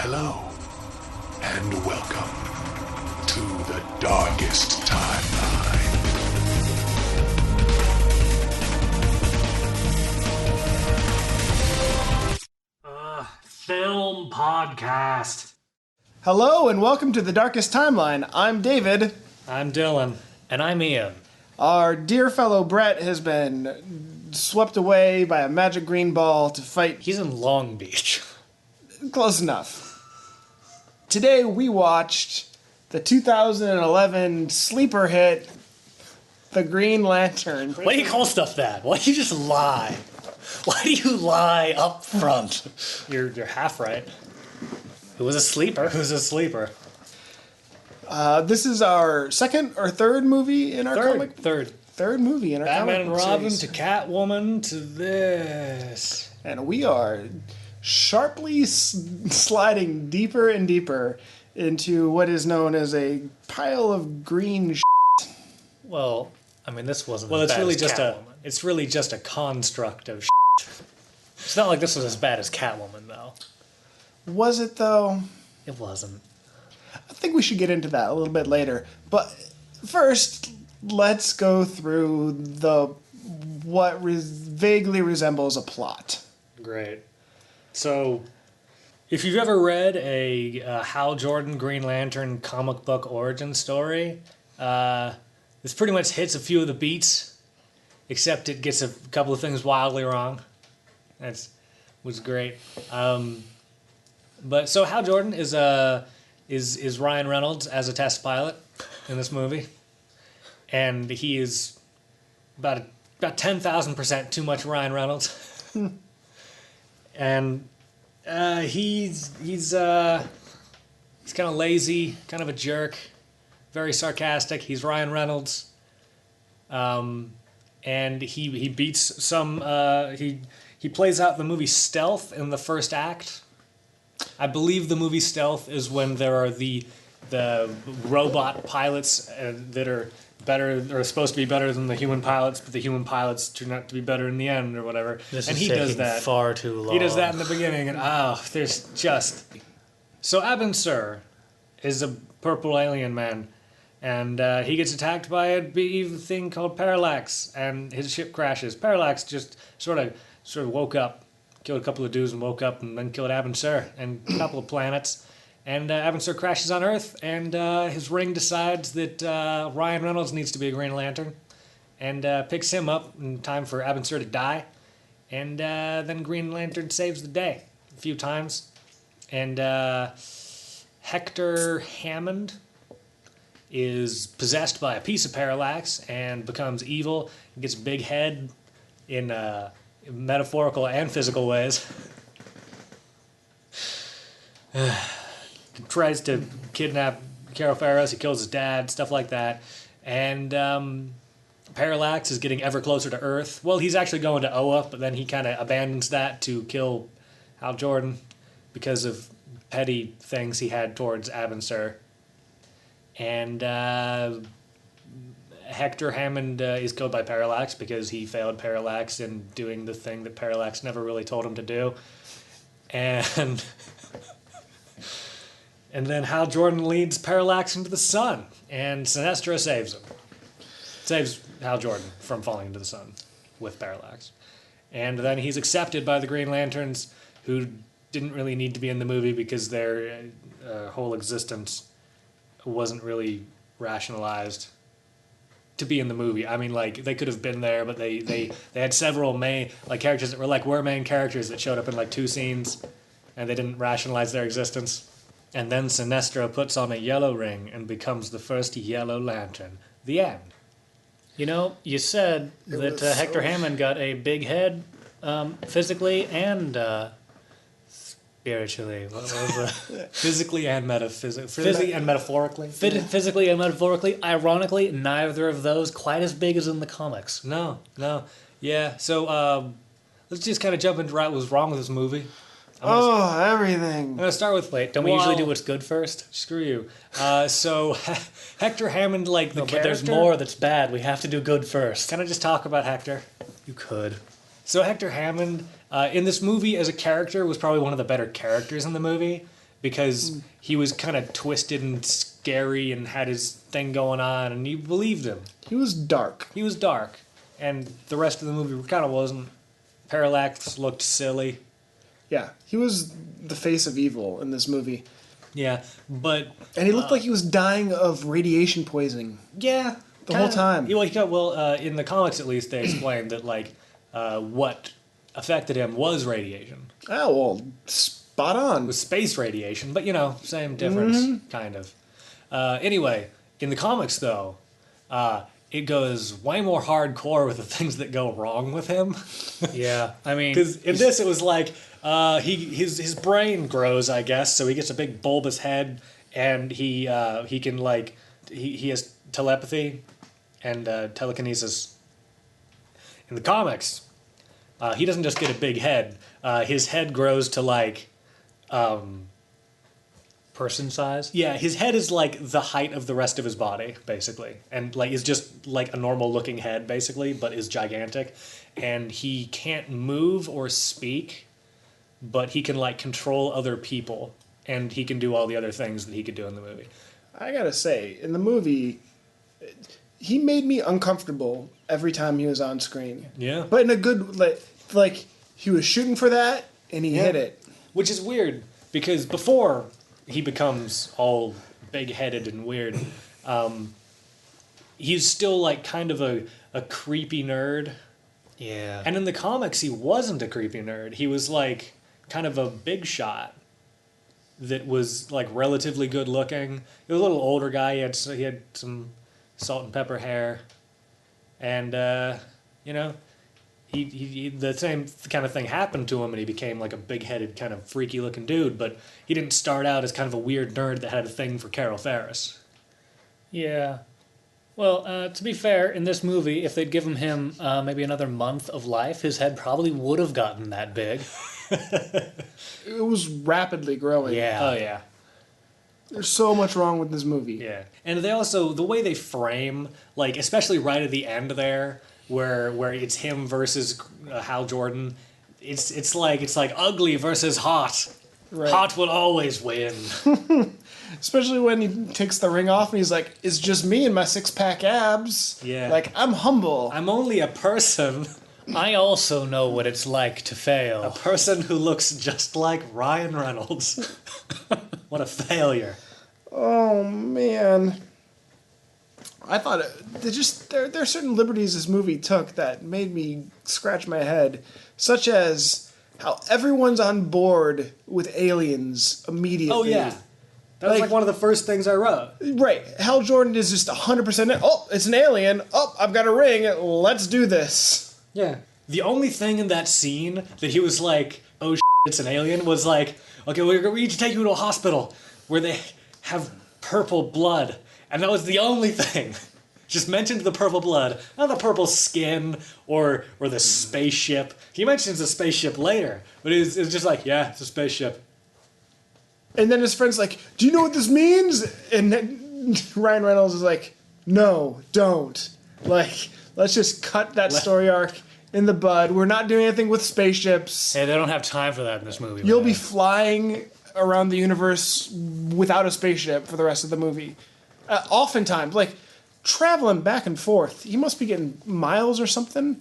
Hello, and welcome to the darkest timeline. Film podcast. Hello, and welcome to the darkest timeline. I'm David. I'm Dylan. And I'm Ian. Our dear fellow Brett has been swept away by a magic green ball to fight. He's in Long Beach. Close enough. Today we watched the 2011 sleeper hit, The Green Lantern. Why do you call stuff that? Why do you just lie? Why do you lie up front? You're half right. It was a sleeper. It was a sleeper. This is our second or third movie in our comic. Third movie in our Batman comic and Robin series. to Catwoman to this. And we are sharply sliding deeper and deeper into what is known as a pile of green Well, I mean, this wasn't. Well, as it's bad really as just Catwoman. It's really just a construct of. It's not like this was as bad as Catwoman, though. Was it, though? It wasn't. I think we should get into that a little bit later. But first, let's go through what vaguely resembles a plot. Great. So, if you've ever read a Hal Jordan Green Lantern comic book origin story, this pretty much hits a few of the beats, except it gets a couple of things wildly wrong. Was great. But so Hal Jordan is Ryan Reynolds as a test pilot in this movie, and he is about 10,000% too much Ryan Reynolds, and he's kind of lazy, kind of a jerk, very sarcastic. He's Ryan Reynolds, and he beats some he plays out the movie Stealth in the first act. I believe the movie Stealth is when there are the robot pilots that are better or supposed to be better than the human pilots, but the human pilots turn out to be better in the end or whatever. He does that far too long. He does that in the beginning, and there's just so Abin Sur is a purple alien man, and he gets attacked by a big thing called Parallax, and his ship crashes. Parallax just sort of woke up, killed a couple of dudes and woke up, and then killed Abin Sur and a couple of planets. And Abin Sur crashes on Earth, and his ring decides that Ryan Reynolds needs to be a Green Lantern, and picks him up in time for Abin Sur to die. And then Green Lantern saves the day a few times. And Hector Hammond is possessed by a piece of Parallax and becomes evil, and gets a big head in metaphorical and physical ways. Tries to kidnap Carol Ferris. He kills his dad, stuff like that. And Parallax is getting ever closer to Earth. Well, he's actually going to Oa, but then he kind of abandons that to kill Hal Jordan because of petty things he had towards Abin Sur. And Hector Hammond is killed by Parallax because he failed Parallax in doing the thing that Parallax never really told him to do. And then Hal Jordan leads Parallax into the sun, and Sinestro saves him. Saves Hal Jordan from falling into the sun with Parallax. And then he's accepted by the Green Lanterns, who didn't really need to be in the movie because their whole existence wasn't really rationalized to be in the movie. I mean, like, they could have been there, but they had several main characters that were main characters that showed up in 2 scenes, and they didn't rationalize their existence. And then Sinestro puts on a yellow ring and becomes the first Yellow Lantern. The end. You know, you said that Hector Hammond got a big head physically and spiritually. What was it? Physically and physically and metaphorically. Physically and metaphorically. Ironically, neither of those quite as big as in the comics. No. Yeah, so let's just kind of jump into what was wrong with this movie. Everything. I'm going to start with... Wait, don't we usually do what's good first? Screw you. So, Hector Hammond, the character... But there's more that's bad. We have to do good first. Can I just talk about Hector? You could. So Hector Hammond, in this movie as a character, was probably one of the better characters in the movie because he was kind of twisted and scary and had his thing going on, and you believed him. He was dark. He was dark, and the rest of the movie kind of wasn't. Parallax looked silly. Yeah, he was the face of evil in this movie. Yeah, but And he looked like he was dying of radiation poisoning. yeah, The whole time. In the comics at least, they explained that what affected him was radiation. Oh, well, spot on. It was space radiation, but same difference, kind of. Anyway, in the comics though, it goes way more hardcore with the things that go wrong with him. Yeah, I mean, Because in this, it was like his brain grows, I guess, so he gets a big bulbous head, and he can he has telepathy and telekinesis. In the comics, he doesn't just get a big head. His head grows to person size. yeah, his head is like the height of the rest of his body, basically, and is just like a normal looking head, basically, but is gigantic, and he can't move or speak, but he can control other people, and he can do all the other things that he could do in the movie. I gotta say, in the movie, he made me uncomfortable every time he was on screen. Yeah, But in a good, like he was shooting for that, and he hit it. which is weird because before he becomes all big-headed and weird, he's still kind of a creepy nerd. Yeah. And in the comics, he wasn't a creepy nerd. He was kind of a big shot that was relatively good looking. He was a little older guy. He had some salt and pepper hair, and he the same kind of thing happened to him, and he became a big-headed kind of freaky looking dude. But he didn't start out as kind of a weird nerd that had a thing for Carol Ferris. Yeah. Well, to be fair, in this movie, if they'd given him maybe another month of life, his head probably would have gotten that big. It was rapidly growing. Yeah. Oh yeah. There's so much wrong with this movie. Yeah, and they also the way they frame, especially right at the end there, where it's him versus Hal Jordan, it's like ugly versus hot. Right. Hot will always win. Especially when he takes the ring off and he's like, "It's just me and my six-pack abs." Yeah. I'm humble. I'm only a person I also know what it's like to a fail. person who looks just like Ryan Reynolds. What a failure. Oh man. I thought there are certain liberties this movie took that made me scratch my head, such as how everyone's on board with aliens immediately. Oh yeah. That was one of the first things I wrote. Right. Hal Jordan is just 100%. Oh, it's an alien. Oh, I've got a ring. Let's do this. Yeah. The only thing in that scene that he was like, "Oh, it's an alien," was okay, we need to take you to a hospital where they have purple blood. And that was the only thing. Just mentioned the purple blood, not the purple skin or the spaceship. He mentions the spaceship later, but it's just yeah, it's a spaceship. And then his friend's like, "Do you know what this means?" And then Ryan Reynolds is like, "No, don't. Let's just cut that story arc in the bud. We're not doing anything with spaceships. Hey, they don't have time for that in this movie. You'll man. be flying around the universe without a spaceship for the rest of the movie." Oftentimes, traveling back and forth. He must be getting miles or something.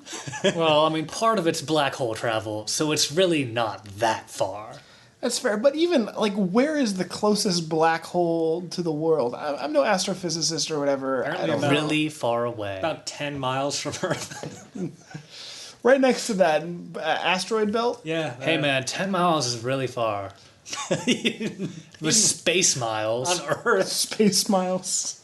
Well, I mean, part of it's black hole travel, so it's really not that far. That's fair, but even where is the closest black hole to the world? I'm no astrophysicist or whatever. Apparently I don't know. Really far away. About 10 miles from Earth. Right next to that asteroid belt. Yeah. Hey man, 10 miles is really far. With space miles. On Earth, Space miles.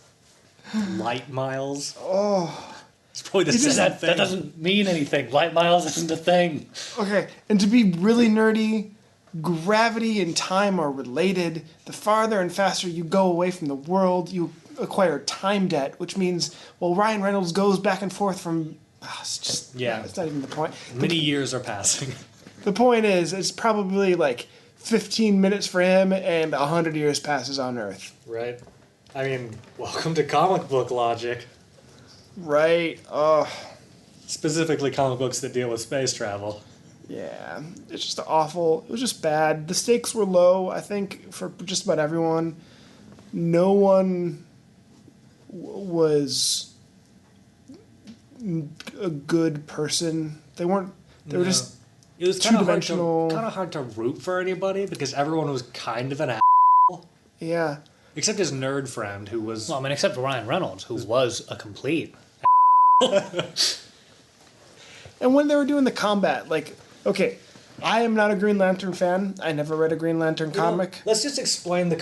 light miles. Oh. It's probably the just- same thing. That doesn't mean anything. Light miles isn't a thing. Okay, and to be really nerdy, gravity and time are related. The farther and faster you go away from the world, you acquire time debt, which means, Ryan Reynolds goes back and forth from... it's just... Yeah. It's not even the point. Many years are passing. The point is, it's probably 15 minutes for him and 100 years passes on Earth. Right. I mean, welcome to comic book logic. Right. Specifically comic books that deal with space travel. Yeah, it's just awful. It was just bad. The stakes were low, I think, for just about everyone. No one was a good person. They weren't. They were just It was kind two-dimensional. of hard to root for anybody because everyone was kind of an asshole. Yeah. Except his nerd friend who was... Well, I mean, except for Ryan Reynolds, who was a complete. And when they were doing the combat, like, okay, I am not a Green Lantern fan. I never read a Green Lantern comic. Let's just explain the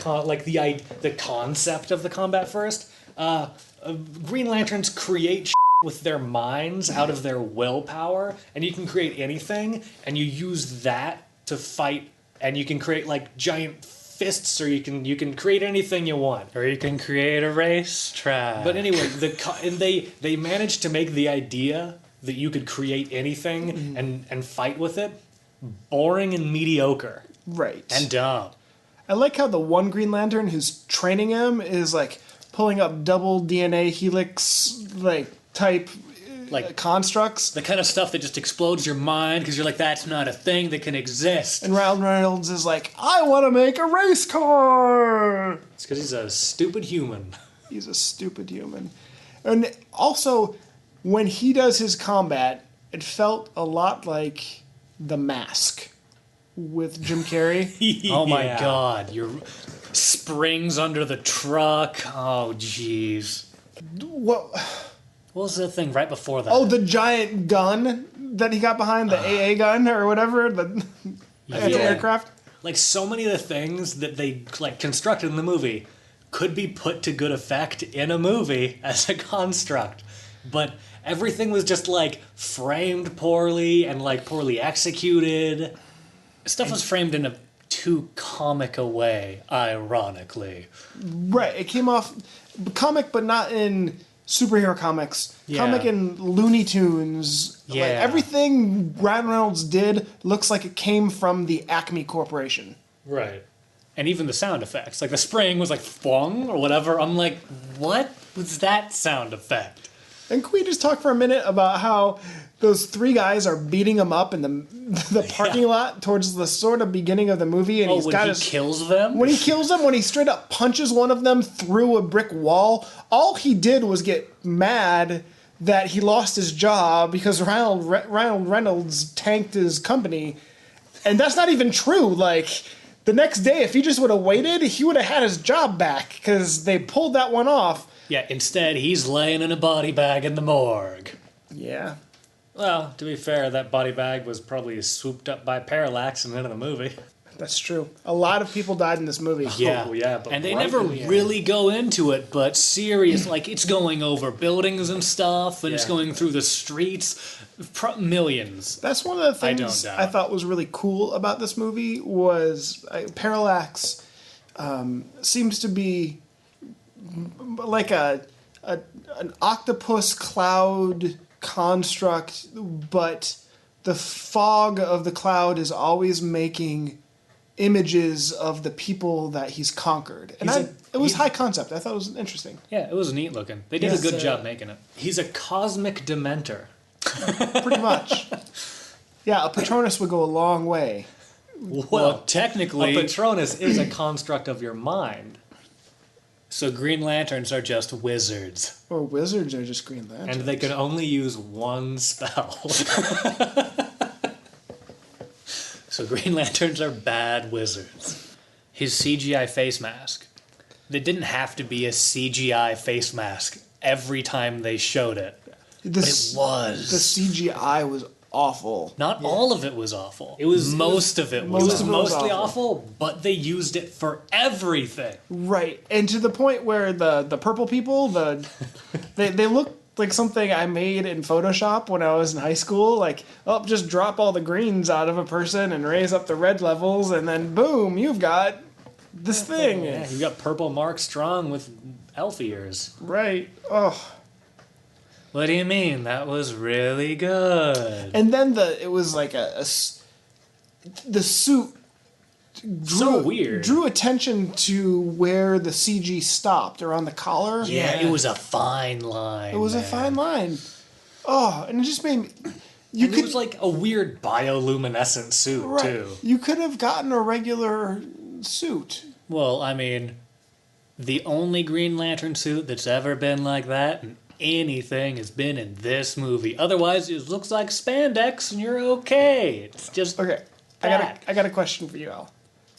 concept of the combat first. Green Lanterns create with their minds out of their willpower, and you can create anything, and you use that to fight, and you can create like giant fists, or you can create anything you want, Or you can create a racetrack. But anyway, and they managed to make the idea that you could create anything and fight with it boring and mediocre. Right. And dumb. I like how the one Green Lantern who's training him is like pulling up double DNA helix like type Like constructs. the kind of stuff that just explodes your mind because you're like, that's not a thing that can exist. And Ryan Reynolds is like, I want to make a race car. It's because he's a stupid human. He's a stupid human. And also, when he does his combat, it felt a lot like The Mask with Jim Carrey. Oh my Yeah. god, your springs under the truck. Oh jeez. What? What was the thing right before that? Oh, the giant gun that he got behind, the AA gun or whatever, the anti-aircraft. Like so many of the things that they like constructed in the movie could be put to good effect in a movie as a construct, but everything was just like framed poorly and like poorly executed. Stuff was framed in a too comic a way, ironically. Right, it came off comic, but not in superhero comics. Yeah. Comic in Looney Tunes. Yeah. Like, everything Ryan Reynolds did looks like it came from the Acme Corporation. Right. And even the sound effects. Like the spring was like thwong or whatever. I'm like, what was that sound effect? And can we just talk for a minute about how those three guys are beating him up in the parking lot towards the sort of beginning of the movie, and Oh, he's when got he his kills them? when he kills them, when he straight up punches one of them through a brick wall. All he did was get mad that he lost his job because Ryan Reynolds tanked his company, and that's not even true. Like the next day, if he just would have waited, he would have had his job back because they pulled that one off. Yeah, instead he's laying in a body bag in the morgue. Yeah. Well, to be fair, that body bag was probably swooped up by parallax in the end of the movie. That's true. A lot of people died in this movie. Yeah, Oh, yeah, but and they right never in the end. really go into it, but serious, like it's going over buildings and stuff, and it's Yeah. going through the streets, millions. That's one of the I don't things doubt. I thought was really cool about this movie was Parallax seems to be like an octopus cloud construct, but the fog of the cloud is always making images of the people that he's conquered. And it was high concept. I thought it was interesting. Yeah, it was neat looking. They did Yes, a good job making it. He's a cosmic dementor. Pretty much. Yeah, a Patronus would go a long way. Well, technically, a Patronus is a construct of your mind. so Green Lanterns are just wizards. Or wizards are just Green Lanterns. And they can only use one spell. So Green Lanterns are bad wizards. His CGI face mask. They didn't have to be a CGI face mask every time they showed it. But it was. The CGI was awful. Not all of it was awful. It was most of it was. It was of it was mostly awful. awful, but they used it for everything. Right. And to the point where the purple people, they look like something I made in Photoshop when I was in high school. Like, oh, just drop all the greens out of a person and raise up the red levels, and then boom, you've got this thing. Yeah, you got purple Mark Strong with elf ears. Right. Oh. What do you mean? That was really good. And then it was like the suit So weird. drew attention to where the CG stopped around the collar. Yeah, it was a fine line. It was a fine line. Oh, and it just made me... It was like a weird bioluminescent suit, too. You could have gotten a regular suit. Well, I mean, the only Green Lantern suit that's ever been like that in anything has been in this movie. Otherwise, it looks like spandex and you're okay. It's just Okay, that. I got a question for you, Al.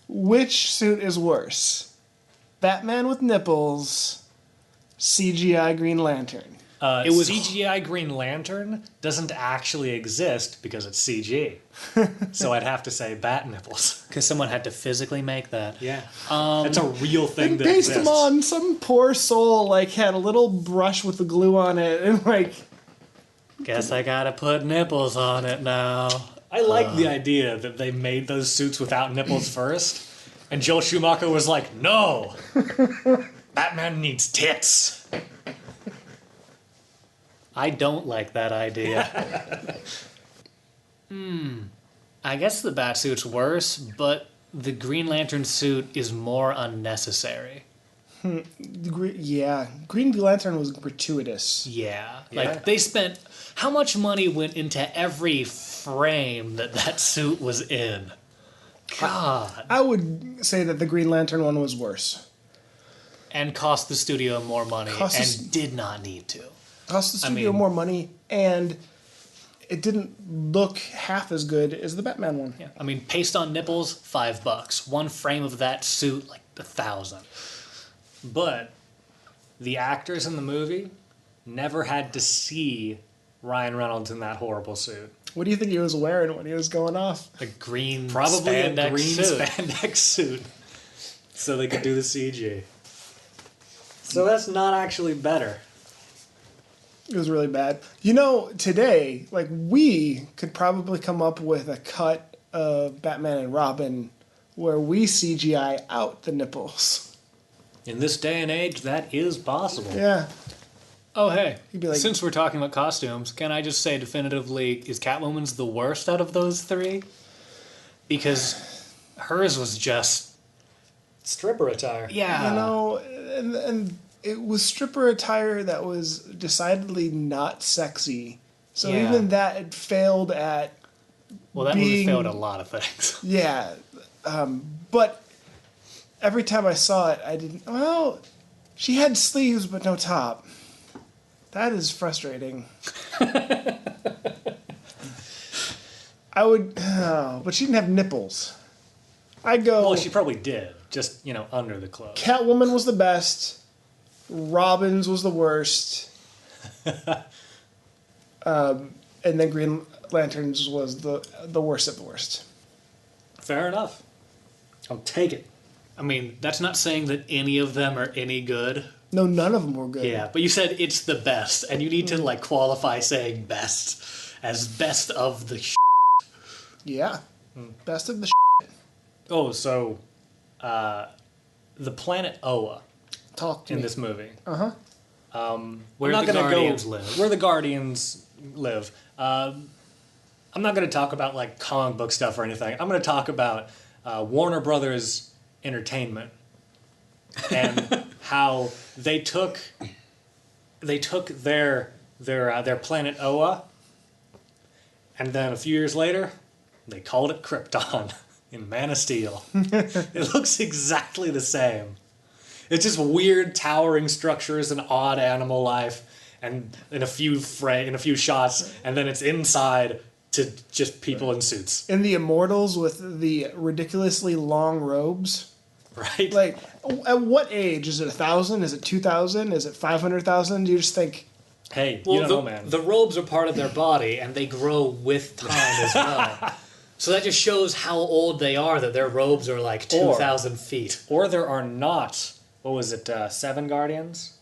Which suit is worse? Batman with nipples, CGI Green Lantern. It was CGI Green Lantern doesn't actually exist because it's CG. So I'd have to say bat nipples. Because someone had to physically make that. Yeah. It's a real thing And that based exists. them on some poor soul, like, had a little brush with the glue on it, and, like... Guess I gotta put nipples on it now. I like the idea that they made those suits without nipples first. And Joel Schumacher was like, no! Batman needs tits. I don't like that idea. I guess the bat suit's worse, but the Green Lantern suit is more unnecessary. Yeah, Green Lantern was gratuitous. Yeah. Like, they spent... How much money went into every frame that suit was in? God. I would say that the Green Lantern one was worse. And cost the studio more money, Cost us- and did not need to. Cost the studio more money, and it didn't look half as good as the Batman one. Yeah. I mean, paste on nipples, $5. One frame of that suit, like, 1,000. But the actors in the movie never had to see Ryan Reynolds in that horrible suit. What do you think he was wearing when he was going off? A green Probably spandex a green suit. spandex suit. So they could do the CG. So that's not actually better. It was really bad. You know, today, like, we could probably come up with a cut of Batman and Robin where we CGI out the nipples. In this day and age, that is possible. Yeah. Oh, hey, He'd be like- since we're talking about costumes, can I just say definitively, is Catwoman's the worst out of those three? Because hers was just... Stripper attire. Yeah. You know, and it was stripper attire that was decidedly not sexy. So Yeah. even that, it failed at... Well, that movie being- failed a lot of things. Yeah. But every time I saw it, I didn't... Well, she had sleeves but no top. That is frustrating. I would... Oh, but she didn't have nipples. I'd go... Well, she probably did. Just, under the clothes. Catwoman was the best. Robin's was the worst. And then Green Lantern's was the worst of the worst. Fair enough. I'll take it. I mean, that's not saying that any of them are any good. No, none of them were good. Yeah, but you said it's the best, and you need to, qualify saying best as best of the Yeah. Best of the Oh, so the planet Oa Talk to in me. this movie. Where I'm the not gonna Guardians go live. where the Guardians live. I'm not going to talk about comic book stuff or anything. I'm going to talk about Warner Brothers Entertainment and how they took their planet Oa, and then a few years later, they called it Krypton in Man of Steel. It looks exactly the same. It's just weird towering structures and odd animal life, and in a few shots, and then it's inside to just people in suits, And the Immortals with the ridiculously long robes. right? Like, at what age? Is it 1,000? Is it 2,000? Is it 500,000? Do you just think... Hey, Well, you don't know, man. the robes are part of their body, and they grow with time as well. So that just shows how old they are, that their robes are 2,000 feet. Or there are not, 7 Guardians?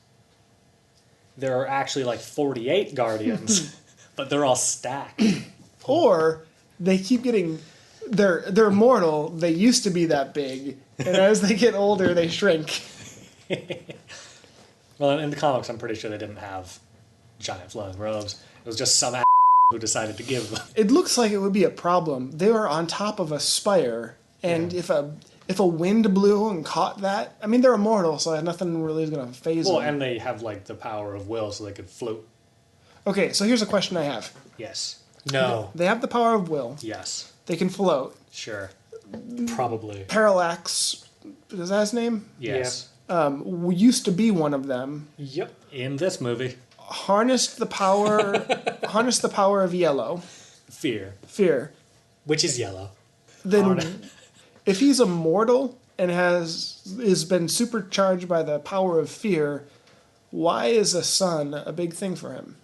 There are actually 48 Guardians, but they're all stacked. Or they keep getting... They're mortal. They used to be that big. And as they get older, they shrink. Well, in the comics, I'm pretty sure they didn't have giant flowing robes. It was just some who decided to give them. It looks like it would be a problem. They were on top of a spire, and if a wind blew and caught that, I mean, they're immortal, so nothing really is going to phase Well, them. and they have the power of will, so they could float. Okay, so here's a question I have. Yes. No. They have the power of will. Yes. They can float. Sure. Probably. Parallax, is that his name? Yes. Used to be one of them. Yep. In this movie, Harnessed the power. Harnessed the power of yellow. Fear. Which is yellow. Then, if he's immortal and is been supercharged by the power of fear, why is a sun a big thing for him?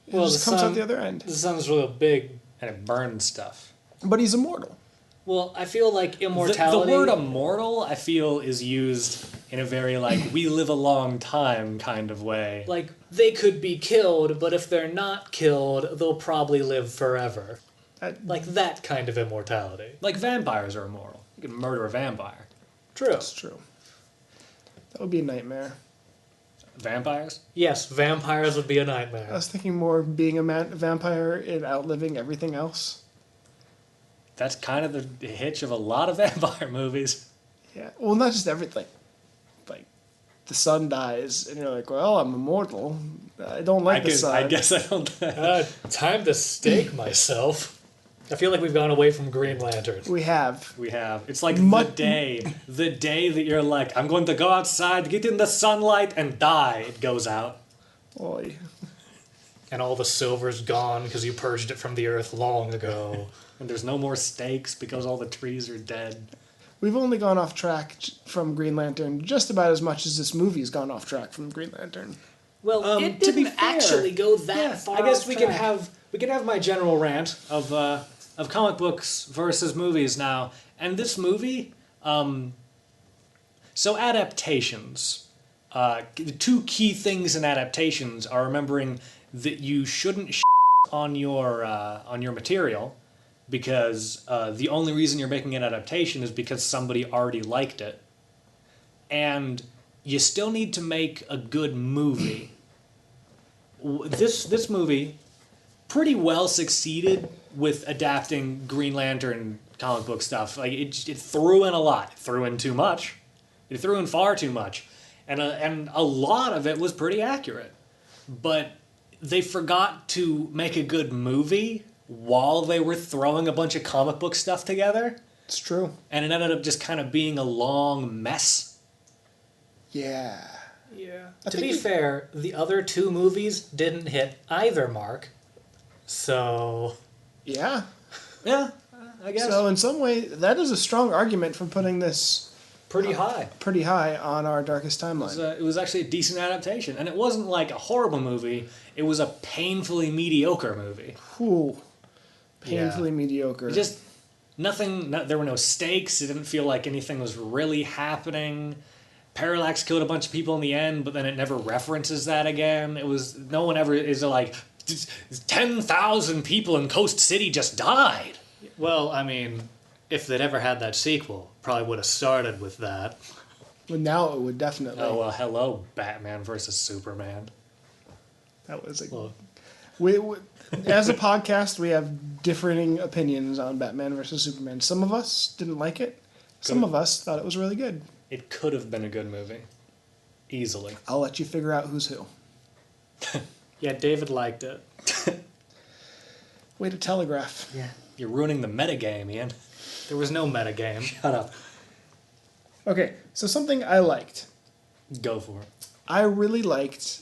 It just comes out the other end. The sun's real big. and it burns stuff. But he's immortal. Well, I feel like immortality... The word immortal, I feel, is used in a very, we live a long time kind of way. Like, they could be killed, but if they're not killed, they'll probably live forever. Like that kind of immortality. Like vampires are immortal. You can murder a vampire. True. That's true. That would be a nightmare. Vampires? Yes, vampires would be a nightmare. I was thinking more of being a vampire and outliving everything else. That's kind of the hitch of a lot of vampire movies. Yeah. Well, not just everything. Like, the sun dies, and you're like, well, I'm immortal. I don't like the sun. I guess I don't... Time to stake myself. I feel like we've gone away from Green Lantern. We have. It's like the day that you're like, I'm going to go outside, get in the sunlight, and die. It goes out. Oy. And all the silver's gone because you purged it from the earth long ago. And there's no more stakes because all the trees are dead. We've only gone off track from Green Lantern just about as much as this movie's gone off track from Green Lantern. Well, it to be didn't fair, actually go that far. I guess off we track. can have my general rant of comic books versus movies now. And this movie, so adaptations. The two key things in adaptations are remembering that you shouldn't on your material, because the only reason you're making an adaptation is because somebody already liked it. And you still need to make a good movie. This movie pretty well succeeded with adapting Green Lantern comic book stuff. Like it threw in a lot. It threw in too much. It threw in far too much. And a lot of it was pretty accurate. But they forgot to make a good movie while they were throwing a bunch of comic book stuff together. It's true. And it ended up just kind of being a long mess. Yeah. Yeah. To be fair, the other two movies didn't hit either mark. So... Yeah. Yeah, I guess. So in some way, that is a strong argument for putting this pretty high on our darkest timeline. It was actually a decent adaptation. And it wasn't like a horrible movie. It was a painfully mediocre movie. Ooh. Painfully mediocre. Just nothing, there were no stakes. It didn't feel like anything was really happening. Parallax killed a bunch of people in the end, but then it never references that again. No one ever is like, 10,000 people in Coast City just died. Well, I mean, if they'd ever had that sequel, probably would have started with that. Well, now it would definitely. Oh, well, hello, Batman versus Superman. That was Well, we, as a podcast, we have differing opinions on Batman versus Superman. Some of us didn't like it. Some of us thought it was really good. It could have been a good movie. Easily. I'll let you figure out who's who. yeah, David liked it. Way to telegraph. Yeah. You're ruining the metagame, Ian. There was no metagame. Shut up. Okay, so something I liked. Go for it. I really liked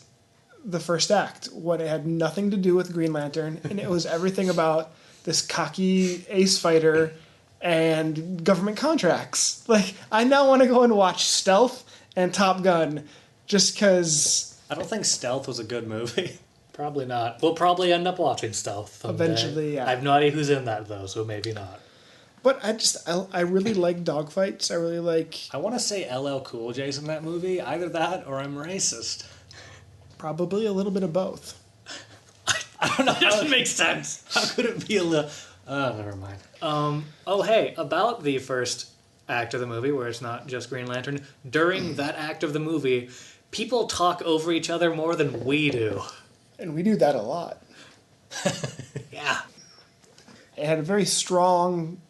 the first act when it had nothing to do with Green Lantern, and it was everything about this cocky ace fighter and government contracts. Like, I now want to go and watch Stealth and Top Gun just because... I don't think Stealth was a good movie. Probably not. We'll probably end up watching Stealth someday. Eventually, yeah. I have no idea who's in that, though, so maybe not. But I really like dogfights. I really like... I want to say LL Cool J's in that movie. Either that or I'm racist. Probably a little bit of both. I don't know. It doesn't make sense. How could it be a little... Oh, never mind. Oh, hey, about the first act of the movie, where it's not just Green Lantern, during that act of the movie, people talk over each other more than we do. And we do that a lot. Yeah. It had a very strong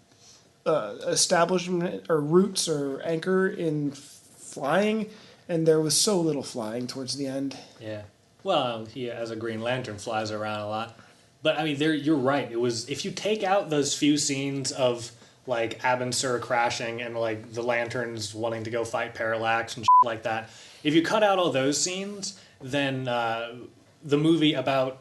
establishment or roots or anchor in flying, and there was so little flying towards the end. Yeah. Well, he, as a Green Lantern, flies around a lot. But I mean, you're right. It was, if you take out those few scenes of like Abin Sur crashing and like the lanterns wanting to go fight Parallax and shit like that, if you cut out all those scenes, then the movie about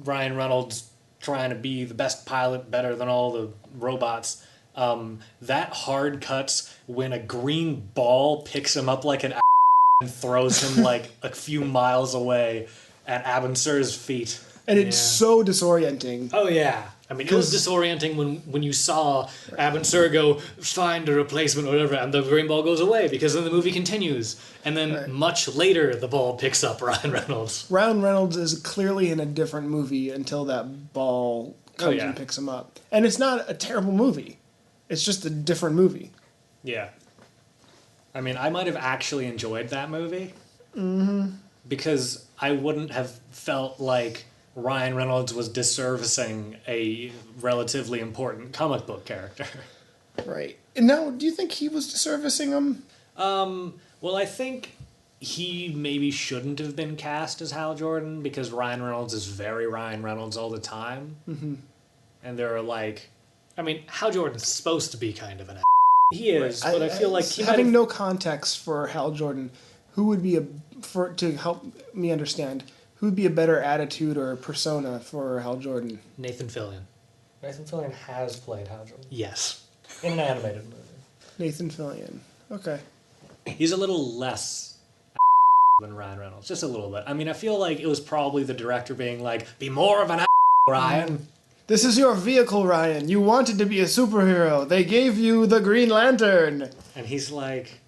Ryan Reynolds trying to be the best pilot, better than all the robots, that hard cuts when a green ball picks him up like an and throws him like a few miles away at Abin Sur's feet. And it's so disorienting. Oh, yeah. I mean, it was disorienting when you saw Abin Sur go find a replacement or whatever, and the green ball goes away, because then the movie continues. And then much later, the ball picks up Ryan Reynolds. Ryan Reynolds is clearly in a different movie until that ball comes and picks him up. And it's not a terrible movie. It's just a different movie. Yeah. I mean, I might have actually enjoyed that movie. Because I wouldn't have felt like Ryan Reynolds was disservicing a relatively important comic book character. Right. And now, do you think he was disservicing him? Well, I think he maybe shouldn't have been cast as Hal Jordan, because Ryan Reynolds is very Ryan Reynolds all the time. Mm-hmm. And there are like... I mean, Hal Jordan's supposed to be kind of an He is, but I feel like he having no context for Hal Jordan, who would be to help me understand, who would be a better attitude or persona for Hal Jordan? Nathan Fillion. Nathan Fillion has played Hal Jordan. Yes. In an animated movie. Nathan Fillion. Okay. He's a little less than Ryan Reynolds, just a little bit. I mean, I feel like it was probably the director being like, be more of an Ryan. This is your vehicle, Ryan. You wanted to be a superhero. They gave you the Green Lantern. And he's like,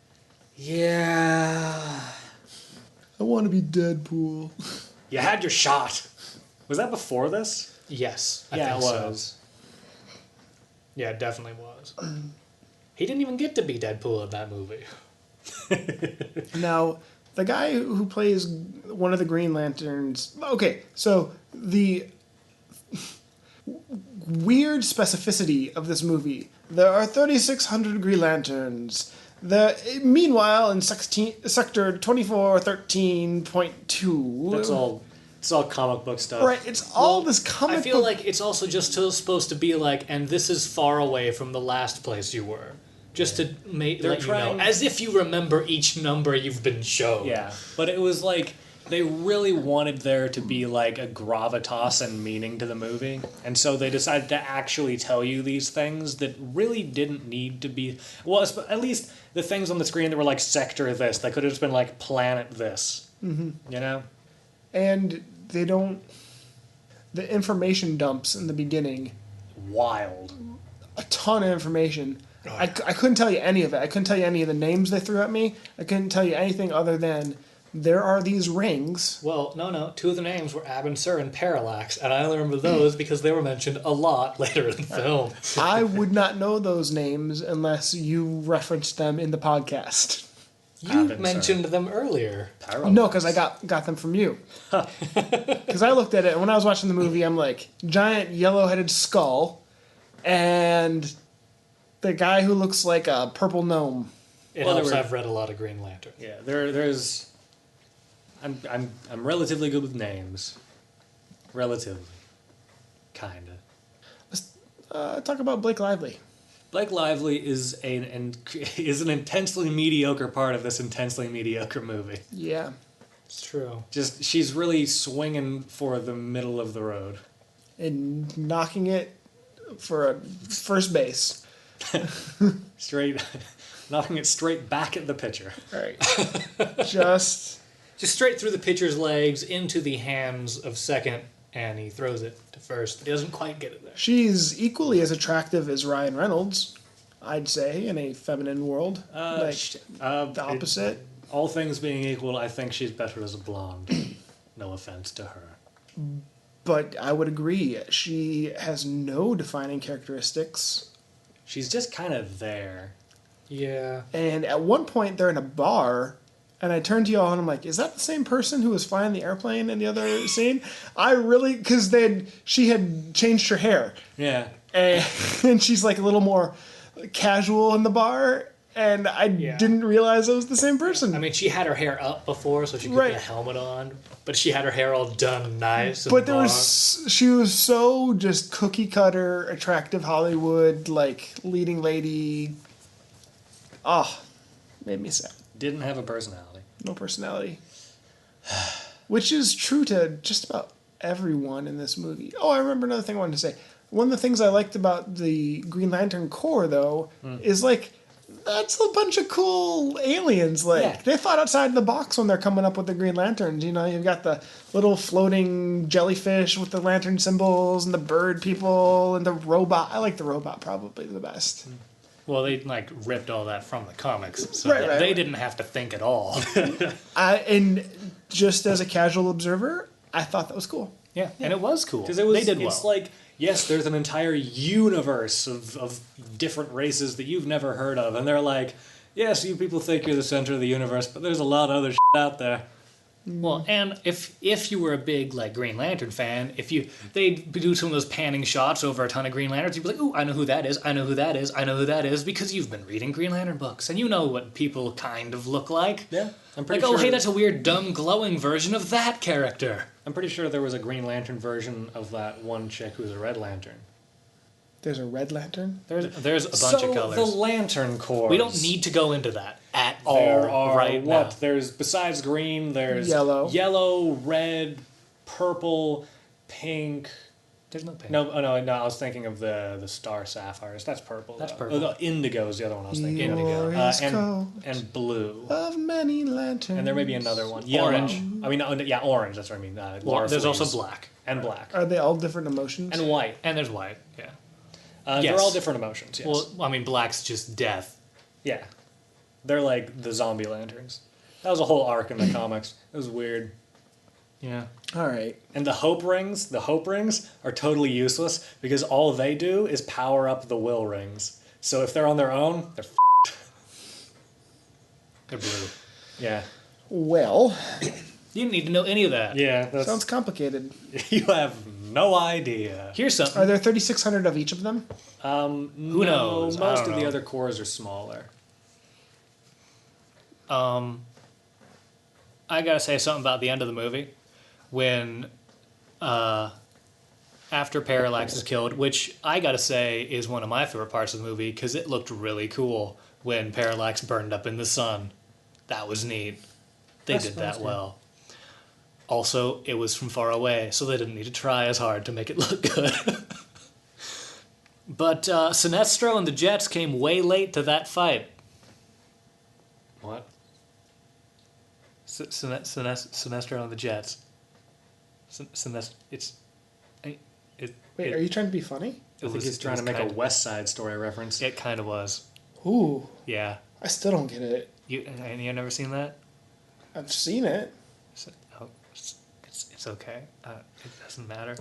yeah. I want to be Deadpool. You had your shot. Was that before this? Yes. I Yeah, think it so. was. Yeah, it definitely was. He didn't even get to be Deadpool in that movie. Now, the guy who plays one of the Green Lanterns... Okay, so the weird specificity of this movie. There are 3,600 Green Lanterns. Meanwhile, in Sector 2413.2... It's all comic book stuff. Right, it's all this comic book... I feel like it's also just supposed to be like, and this is far away from the last place you were. Just to let you know. As if you remember each number you've been shown. Yeah, but it was like... They really wanted there to be like a gravitas and meaning to the movie. And so they decided to actually tell you these things that really didn't need to be... Well, at least the things on the screen that were like sector this. They could have just been like planet this. Mm-hmm. You know? And they don't... The information dumps in the beginning. Wild. A ton of information. I couldn't tell you any of it. I couldn't tell you any of the names they threw at me. I couldn't tell you anything other than... There are these rings. Well, no. Two of the names were Abin Sur and Parallax, and I only remember those because they were mentioned a lot later in the film. I would not know those names unless you referenced them in the podcast. You mentioned them earlier. Parallax. No, because I got them from you. Because I looked at it, and when I was watching the movie, I'm like, giant yellow-headed skull, and the guy who looks like a purple gnome. It helps I've read a lot of Green Lantern. Yeah, there's... I'm relatively good with names. Relatively. Kinda. Let's talk about Blake Lively. Blake Lively is an intensely mediocre part of this intensely mediocre movie. Yeah. It's true. Just, she's really swinging for the middle of the road. And knocking it for a first base. Knocking it straight back at the pitcher. Right. Just straight through the pitcher's legs into the hands of second, and he throws it to first. He doesn't quite get it there. She's equally as attractive as Ryan Reynolds, I'd say, in a feminine world. The opposite. All things being equal, I think she's better as a blonde. No offense to her. But I would agree. She has no defining characteristics. She's just kind of there. Yeah. And at one point, they're in a bar... And I turned to y'all and I'm like, is that the same person who was flying the airplane in the other scene? Because she had changed her hair. Yeah. And she's like a little more casual in the bar. and I didn't realize it was the same person. I mean, she had her hair up before, so she could put a helmet on, but she had her hair all done nice. And she was so just cookie cutter, attractive Hollywood, like leading lady. Oh, made me sad. Didn't have a personality. No personality. Which is true to just about everyone in this movie. Oh, I remember another thing I wanted to say. One of the things I liked about the Green Lantern Corps, though, is like, that's a bunch of cool aliens. Like, they thought outside the box when they're coming up with the Green Lanterns. You know, you've got the little floating jellyfish with the lantern symbols, and the bird people, and the robot. I like the robot probably the best. Well, they like ripped all that from the comics, so they didn't have to think at all. And just as a casual observer, I thought that was cool. Yeah, and it was cool. Because they did well. It's like, yes, there's an entire universe of different races that you've never heard of, and they're like, yes, you people think you're the center of the universe, but there's a lot of other shit out there. Well, and if you were a big like Green Lantern fan, they'd do some of those panning shots over a ton of Green Lanterns, you'd be like, "Ooh, I know who that is. I know who that is. I know who that is," because you've been reading Green Lantern books and you know what people kind of look like. Yeah, I'm pretty like, sure. Oh, hey, that's a weird, dumb, glowing version of that character. I'm pretty sure there was a Green Lantern version of that one chick who's a Red Lantern. There's a Red Lantern? There's a bunch of colors. The Lantern Corps. We don't need to go into that at all there are right what? now. There's, besides green, there's Yellow, red, purple, pink. There's no pink. No, I was thinking of the Star Sapphires. That's purple. That's though. purple. Oh, the Indigo is the other one I was thinking. Glorious And blue. of many lanterns. And there may be another one. Orange. Yellow. I mean, orange. That's what I mean. There's also black. And black. Are they all different emotions? And white. And there's white, yeah. They're all different emotions, yes. Well, I mean, black's just death. Yeah. They're like the zombie lanterns. That was a whole arc in the comics. It was weird. Yeah. All right. And the hope rings are totally useless because all they do is power up the will rings. So if they're on their own, they're They're blue. Yeah. Well, You didn't need to know any of that. Yeah. sounds complicated. You have no idea. Here's something. Are there 3,600 of each of them? Who knows? I Most don't of the know. other cores are smaller. I gotta say something about the end of the movie when after Parallax is killed, which I gotta say is one of my favorite parts of the movie because it looked really cool when Parallax burned up in the sun. That was neat. They did that well. Also, it was from far away, so they didn't need to try as hard to make it look good. But Sinestro and the Jets came way late to that fight. What? Sinestro and the Jets. Wait, are you trying to be funny? I think he's trying to make a West Side Story reference. It kind of was. Ooh, Yeah. I still don't get it. And you've never seen that? I've seen it. It's okay. It doesn't matter.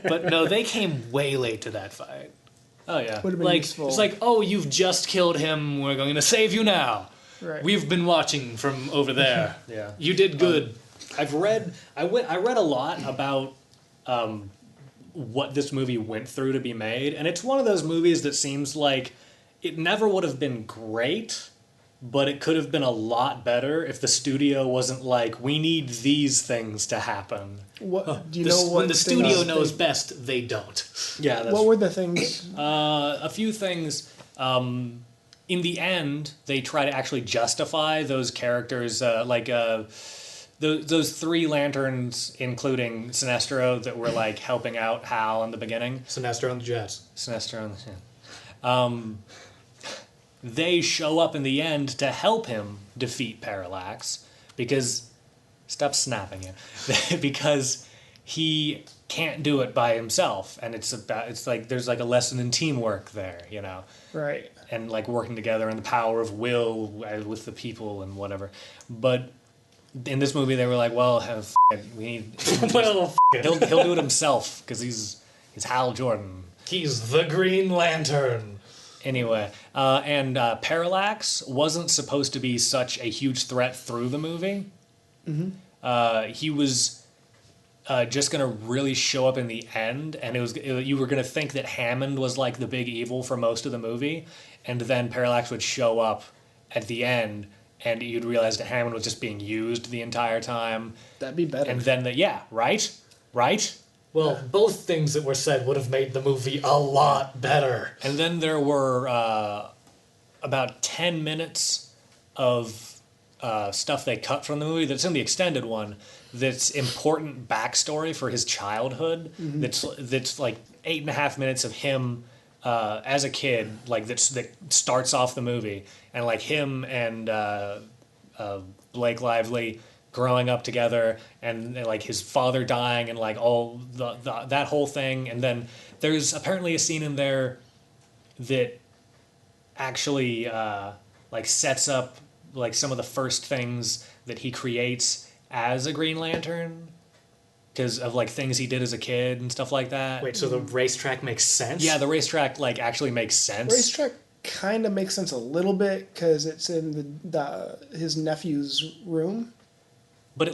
But no, they came way late to that fight. Oh, yeah. Would have been Like, useful. it's like, oh, you've just killed him. We're going to save you now. Right. We've been watching from over there. Yeah. You did good. I read a lot about what this movie went through to be made, and it's one of those movies that seems like it never would have been great, but it could have been a lot better if the studio wasn't like, we need these things to happen. What do you know? What When the studio things knows they- best, they don't. Yeah, that's What were the things? a few things. In the end, they try to actually justify those characters, those three lanterns, including Sinestro, that were like helping out Hal in the beginning. Sinestro and the Jets. Sinestro and they show up in the end to help him defeat Parallax because stop snapping him because he can't do it by himself, and it's like there's like a lesson in teamwork there, you know. Right. And like working together and the power of will with the people and whatever. But in this movie, they were like, "Well, we need Well, he'll do it himself because he's Hal Jordan." he's the Green Lantern. Anyway, and Parallax wasn't supposed to be such a huge threat through the movie. Mm-hmm. He was just gonna really show up in the end, and you were gonna think that Hammond was like the big evil for most of the movie, and then Parallax would show up at the end, and you'd realize that Hammond was just being used the entire time. That'd be better. And then right. Well, both things that were said would have made the movie a lot better. And then there were about 10 minutes of stuff they cut from the movie that's in the extended one. That's important backstory for his childhood. That's like 8.5 minutes of him as a kid, like that starts off the movie, and like him and Blake Lively growing up together, and like his father dying, and like all that whole thing. And then there's apparently a scene in there that actually like sets up like some of the first things that he creates as a Green Lantern, because of like things he did as a kid and stuff like that. Wait, so the racetrack makes sense? Yeah, the racetrack like actually makes sense. Racetrack kind of makes sense a little bit because it's in his nephew's room. But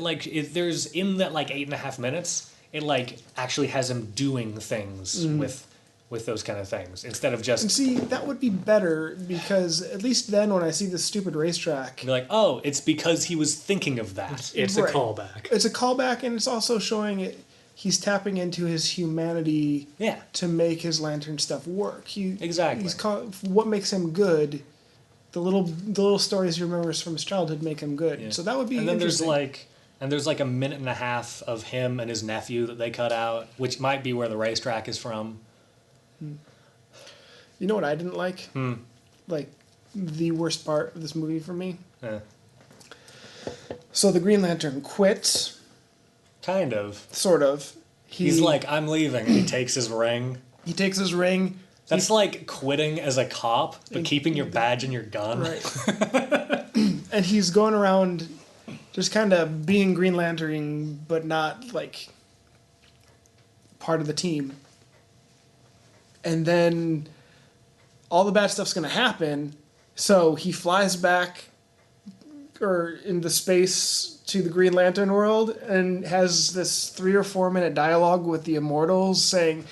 there's in that like 8.5 minutes, it like actually has him doing things with those kind of things instead of just. And see, that would be better because at least then when I see this stupid racetrack, be like, oh, it's because he was thinking of that. It's right. a callback. It's a callback, and it's also showing it. He's tapping into his humanity to make his lantern stuff work. Exactly. What makes him good. The little stories he remembers from his childhood make him good. Yeah. So that would be. And then there's interesting. there's like a minute and a half of him and his nephew that they cut out, which might be where the racetrack is from. You know what I didn't like? Like the worst part of this movie for me. Yeah. So the Green Lantern quits. Kind of. Sort of. He's like, I'm leaving, and he takes his ring. He takes his ring. That's like quitting as a cop, but keeping your badge and your gun. Right. And he's going around just kind of being Green Lantern, but not like part of the team. And then all the bad stuff's going to happen. So he flies back into space to the Green Lantern world and has this 3 or 4 minute dialogue with the Immortals saying,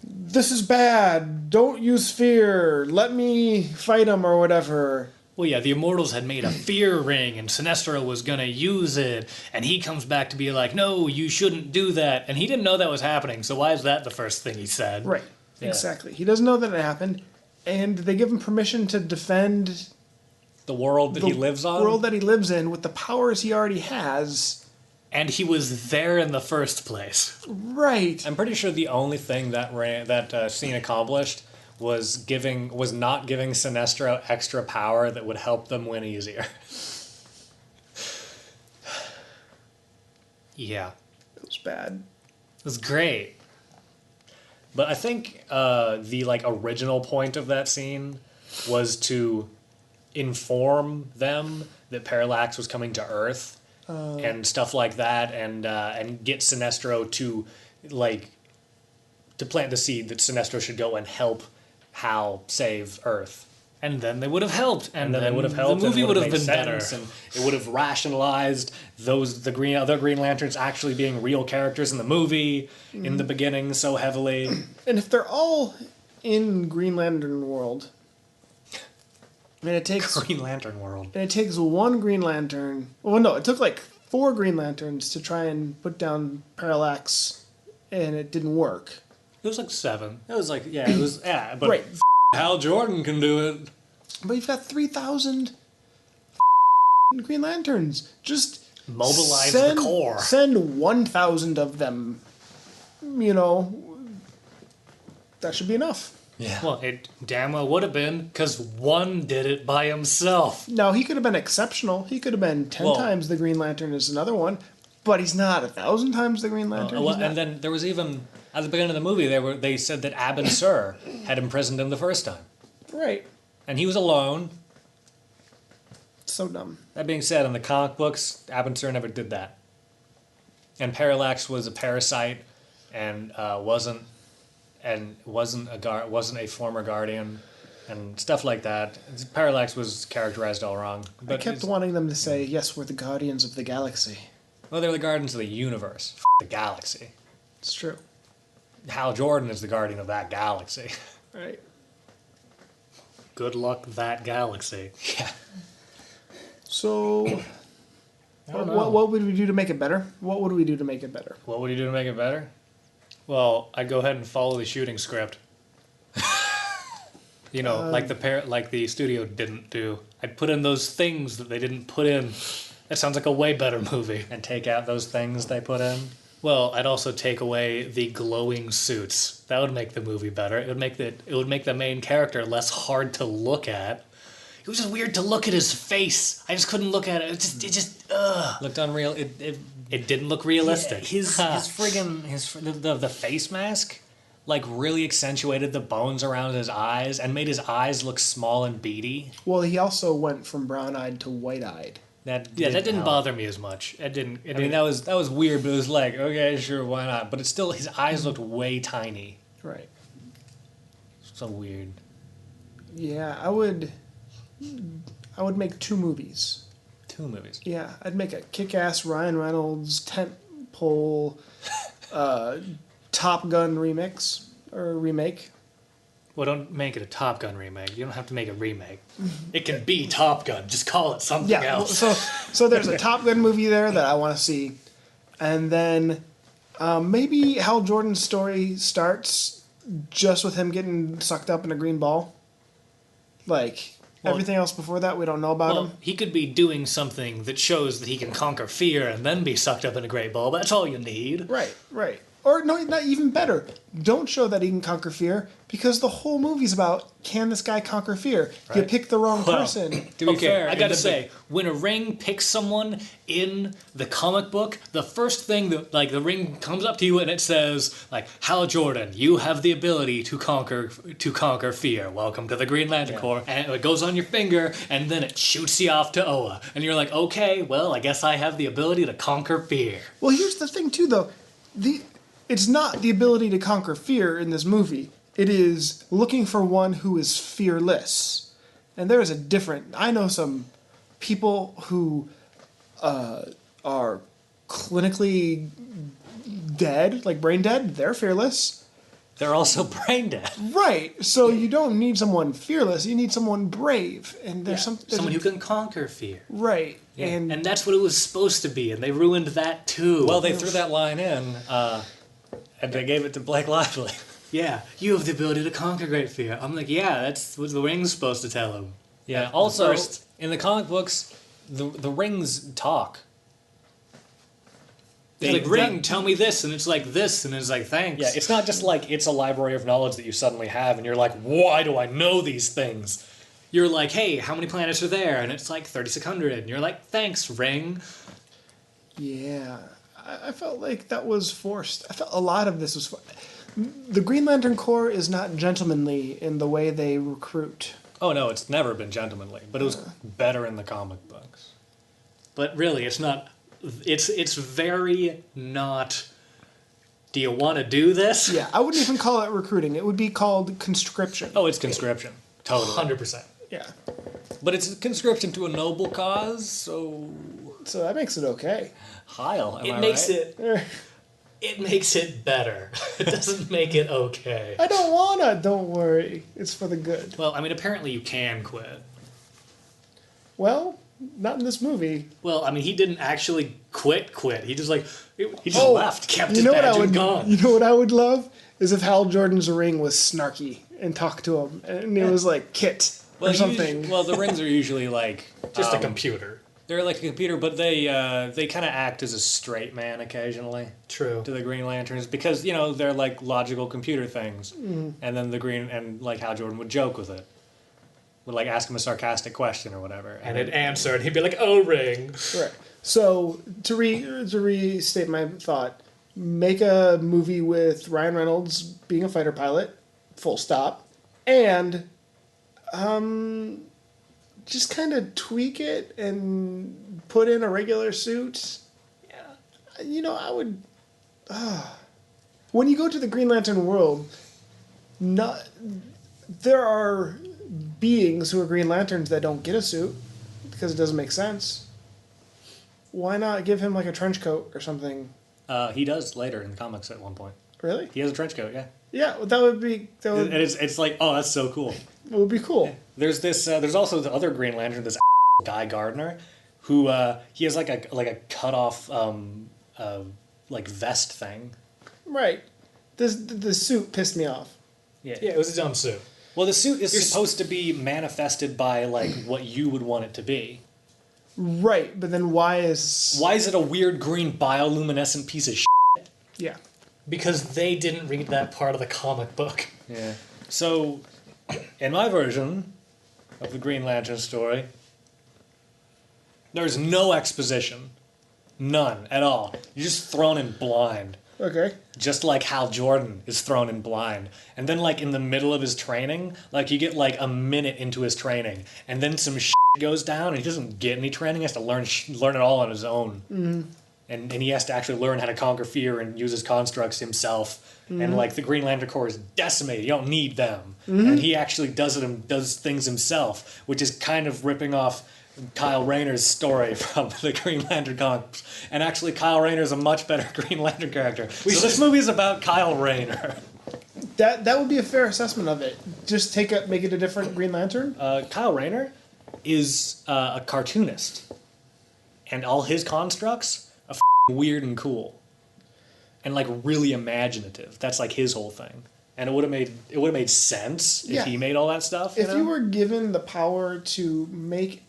"This is bad. Don't use fear. Let me fight him," or whatever. Well, yeah, the Immortals had made a fear ring, and Sinestro was going to use it, and he comes back to be like, no, you shouldn't do that. And he didn't know that was happening, so why is that the first thing he said? Right. Yeah. Exactly. He doesn't know that it happened, and they give him permission to defend The world that he lives on? The world that he lives in with the powers he already has. And he was there in the first place. Right. I'm pretty sure the only thing that scene accomplished was not giving Sinestro extra power that would help them win easier. Yeah. It was bad. It was great. But I think the like original point of that scene was to inform them that Parallax was coming to Earth and stuff like that, and get Sinestro to plant the seed that Sinestro should go and help Hal save Earth. And then they would have helped. And then they would have helped. The movie would have been made better. sense, and it would have rationalized the other Green Lanterns actually being real characters in the movie in the beginning so heavily. And if they're all in Green Lantern world, and it takes Green Lantern world. and it takes one Green Lantern. Well, no, it took like 4 Green Lanterns to try and put down Parallax, and it didn't work. It was like 7. It was like but Right. Hal Jordan can do it. But you've got 3,000 Green Lanterns. Just Mobilize the core. Send 1,000 of them. You know, that should be enough. Yeah. Well, it damn well would have been, because one did it by himself. Now, he could have been exceptional. He could have been 10 times the Green Lantern as another one. But he's not 1,000 times the Green Lantern. And then there was even, at the beginning of the movie, they said that Abin Sur had imprisoned him the first time. Right. And he was alone. So dumb. That being said, in the comic books, Abin Sur never did that. And Parallax was a parasite and wasn't a former Guardian and stuff like that. Parallax was characterized all wrong. I kept wanting them to say, "Yes, we're the Guardians of the Galaxy." Well, they're the guardians of the universe. The galaxy. It's true. Hal Jordan is the guardian of that galaxy. Right. Good luck, that galaxy. Yeah. So, don't know. what would we do to make it better? What would we do to make it better? What would you do to make it better? Well, I'd go ahead and follow the shooting script. You know, like the studio didn't do. I'd put in those things that they didn't put in. That sounds like a way better movie. And take out those things they put in? Well, I'd also take away the glowing suits. That would make the movie better. It would make the main character less hard to look at. It was just weird to look at his face. I just couldn't look at it. It just Looked unreal. It didn't look realistic. His friggin' the face mask like really accentuated the bones around his eyes and made his eyes look small and beady. Well, he also went from brown-eyed to white-eyed. That didn't bother me as much. It didn't. I mean, that was weird, but it was like, okay, sure, why not? But it's still, his eyes looked way tiny. Right. So weird. Yeah, I would make 2 movies. 2 movies. Yeah, I'd make a kick-ass Ryan Reynolds tentpole Top Gun remix or remake. Well, don't make it a Top Gun remake. You don't have to make a remake. It can be Top Gun. Just call it something else. So there's a Top Gun movie there that I want to see, and then maybe Hal Jordan's story starts just with him getting sucked up in a green ball. Like everything else before that, we don't know about him. He could be doing something that shows that he can conquer fear and then be sucked up in a great ball. That's all you need. Right. Or no, not even better. Don't show that he can conquer fear because the whole movie's about can this guy conquer fear? You pick the wrong person. To be fair, I gotta say, when a ring picks someone in the comic book, the first thing that the ring comes up to you and it says Hal Jordan, you have the ability to conquer fear. Welcome to the Green Lantern Corps. And it goes on your finger and then it shoots you off to Oa, and you're like, okay, well, I guess I have the ability to conquer fear. Well, here's the thing too, though. It's not the ability to conquer fear in this movie. It is looking for one who is fearless. And there is a different... I know some people who are clinically dead, like brain dead. They're fearless. they're also brain dead. Right. So you don't need someone fearless. You need someone brave. And there's someone who can conquer fear. Right. Yeah. And that's what it was supposed to be, and they ruined that too. Well, they threw that line in, and they gave it to Blake Lively. Yeah, you have the ability to conquer great fear. I'm like, yeah, that's what the ring's supposed to tell him. Yeah. Also, in the comic books, the rings talk. It's like, ring, tell me this, and it's like this, and it's like, thanks. Yeah, it's not just like it's a library of knowledge that you suddenly have, and you're like, why do I know these things? You're like, hey, how many planets are there? And it's like 3,600, and you're like, thanks, ring. Yeah, I felt like that was forced. I felt a lot of this was forced. The Green Lantern Corps is not gentlemanly in the way they recruit. Oh no, it's never been gentlemanly, but it was better in the comic books. But really, it's not... It's very not... Do you want to do this? Yeah, I wouldn't even call it recruiting. It would be called conscription. Oh, it's conscription. Totally. 100%. Yeah. But it's conscription to a noble cause, so... So that makes it okay. Heil, am I It makes right? it makes it better. It doesn't make it okay. I don't wanna, don't worry. It's for the good. Well, I mean, apparently you can quit. Well, not in this movie. Well, I mean, he didn't actually quit. He just he just left, kept his You know what badge I would and gone. You know what I would love is if Hal Jordan's ring was snarky and talked to him, and it was like Kit or something. The rings are usually like Just a computer. They're like a computer, but they kind of act as a straight man occasionally. True. To the Green Lanterns because they're like logical computer things, and then the Green and like Hal Jordan would joke with it, would like ask him a sarcastic question or whatever, And it'd answer, and he'd be like, "Oh, ring." Right. So to restate my thought, make a movie with Ryan Reynolds being a fighter pilot, full stop, and just kind of tweak it and put in a regular suit. Yeah. I would. When you go to the Green Lantern world, there are beings who are Green Lanterns that don't get a suit because it doesn't make sense. Why not give him like a trench coat or something? He does later in the comics at one point. Really? He has a trench coat, yeah. Yeah, that would be. And it's like, oh, that's so cool. It would be cool. There's this. There's also the other Green Lantern, this Guy Gardner, who he has like a cut off like vest thing. Right. The suit pissed me off. Yeah. Yeah, it was a dumb suit. Well, the suit is supposed to be manifested by like what you would want it to be. Right, but then why is it a weird green bioluminescent piece of shit? Yeah. Because they didn't read that part of the comic book. Yeah. So, in my version of the Green Lantern story, there's no exposition. None at all. You're just thrown in blind. Okay. Just like Hal Jordan is thrown in blind. And then, like, in the middle of his training, like, you get, like, a minute into his training, and then some shit goes down, and he doesn't get any training. He has to learn it all on his own. Mm-hmm. And he has to actually learn how to conquer fear and use his constructs himself. Mm-hmm. And, like, the Green Lantern Corps is decimated. You don't need them. Mm-hmm. And he actually does things himself, which is kind of ripping off Kyle Rayner's story from the Green Lantern comics. And actually, Kyle Rayner is a much better Green Lantern character. So this movie is about Kyle Rayner. That would be a fair assessment of it. Just make it a different Green Lantern? Kyle Rayner is a cartoonist. And all his constructs are weird and cool. And like really imaginative. That's like his whole thing. And it would have made sense if he made all that stuff. If you were given the power to make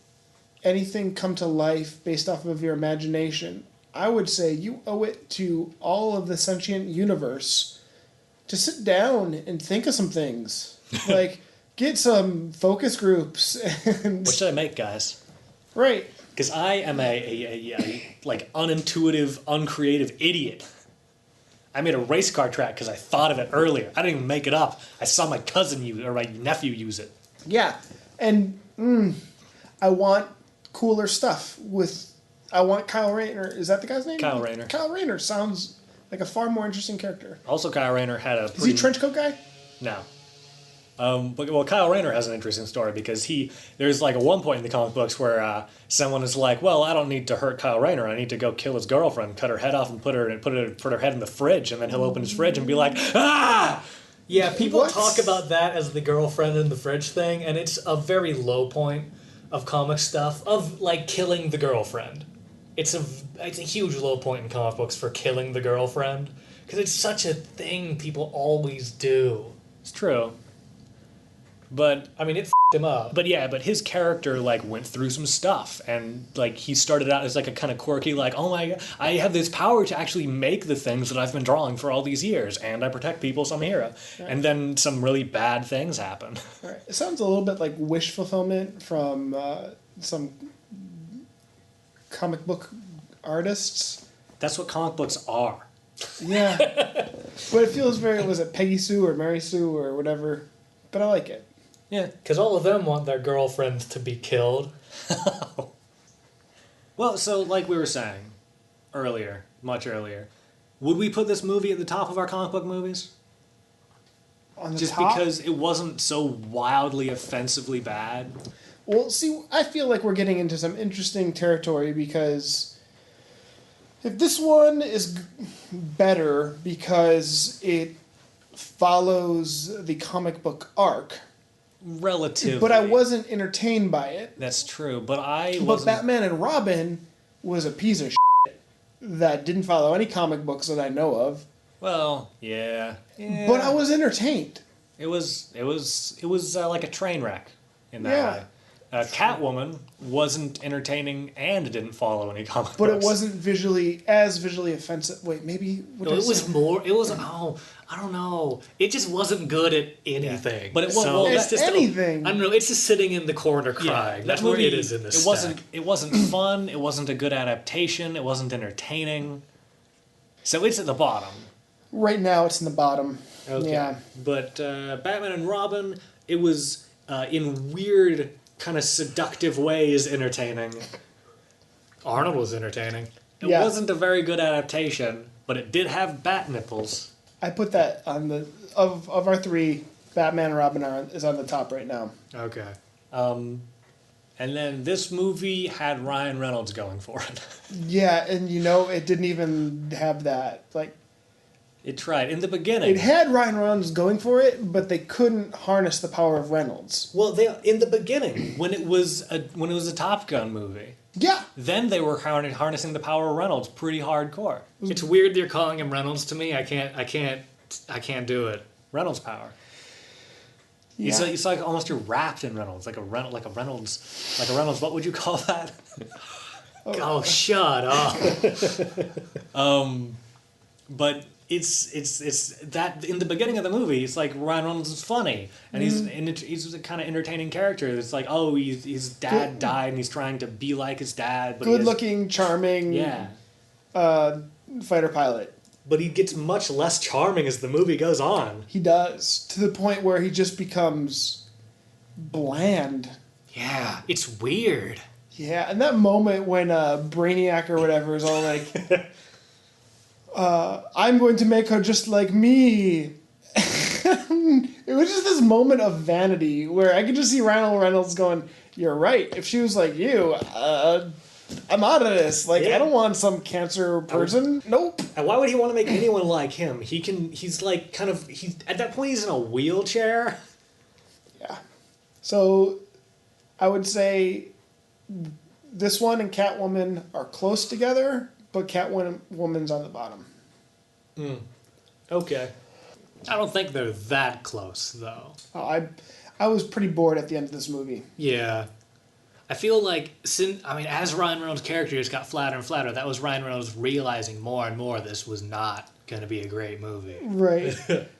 anything come to life based off of your imagination, I would say you owe it to all of the sentient universe to sit down and think of some things. Like, get some focus groups. And what should I make, guys? Right. Because I am a like unintuitive, uncreative idiot. I made a race car track because I thought of it earlier. I didn't even make it up. I saw my cousin use it, or my nephew use it. Yeah. And I want cooler stuff I want Kyle Rayner. Is that the guy's name? Kyle Rayner. Kyle Rayner sounds like a far more interesting character. Also, Kyle Rayner had a... Is he a trench coat guy? No. But Kyle Rayner has an interesting story because there's like a one point in the comic books where someone is like, well, I don't need to hurt Kyle Rayner. I need to go kill his girlfriend, cut her head off, and put her head in the fridge, and then he'll open his fridge and be like, ah! Yeah, people talk about that as the girlfriend in the fridge thing, and it's a very low point of comic stuff of like killing the girlfriend. It's a huge low point in comic books for killing the girlfriend because it's such a thing people always do. It's true. But I mean, it f***ed him up. But his character like went through some stuff, and like he started out as like a kind of quirky, like, oh my god, I have this power to actually make the things that I've been drawing for all these years, and I protect people, so I'm a hero. Right. And then some really bad things happen. Right. It sounds a little bit like wish fulfillment from some comic book artists. That's what comic books are. Yeah, but it feels very. Was it Peggy Sue or Mary Sue or whatever? But I like it. Yeah, because all of them want their girlfriends to be killed. Well, so like we were saying much earlier, would we put this movie at the top of our comic book movies? On the Just top? because it wasn't so wildly offensively bad? Well, see, I feel like we're getting into some interesting territory because if this one is better because it follows the comic book arc... Relatively. But I wasn't entertained by it. That's true, but I wasn't... But Batman and Robin was a piece of shit that didn't follow any comic books that I know of. Well, yeah. But I was entertained. It was like a train wreck in that way. Catwoman wasn't entertaining and didn't follow any comic books. But it wasn't visually offensive. Wait, maybe... No, it was more... It was... Oh, I don't know. It just wasn't good at anything. Yeah. But it wasn't anything. I don't know. It's just sitting in the corner crying. That's where it is in this It wasn't fun. It wasn't a good adaptation. It wasn't entertaining. So it's at the bottom. Right now, it's in the bottom. Okay. Yeah. But Batman and Robin, it was in weird, kind of seductive ways entertaining. Arnold was entertaining. It wasn't a very good adaptation, but it did have bat nipples. I put that on the... Of our three, Batman and Robin is on the top right now. Okay. And then this movie had Ryan Reynolds going for it. Yeah, and it didn't even have that. Like, It tried in the beginning. it had Ryan Reynolds going for it, but they couldn't harness the power of Reynolds. Well, in the beginning, when it was a Top Gun movie, Yeah. then they were harnessing the power of Reynolds pretty hardcore. It's weird they're calling him Reynolds to me. I can't do it. Reynolds power. Yeah. It's like almost you're wrapped in Reynolds, like a Reynolds. What would you call that? Oh, shut up. But it's that in the beginning of the movie, it's like Ryan Reynolds is funny and he's a kind of entertaining character. It's like, oh, his dad died and he's trying to be like his dad, but Good-looking, charming fighter pilot. But he gets much less charming as the movie goes on. He does, to the point where he just becomes bland. Yeah, it's weird. Yeah, and that moment when Brainiac or whatever is all like, I'm going to make her just like me. It was just this moment of vanity where I could just see Ryan Reynolds going, you're right. If she was like you, I'm out of this. Like, I don't want some cancer person. Nope. And why would he want to make anyone like him? He's like at that point he's in a wheelchair. Yeah. So I would say this one and Catwoman are close together, but Catwoman's on the bottom. Okay. I don't think they're that close though. I was pretty bored at the end of this movie. Yeah. I feel like, as Ryan Reynolds' character just got flatter and flatter, that was Ryan Reynolds realizing more and more this was not going to be a great movie. Right.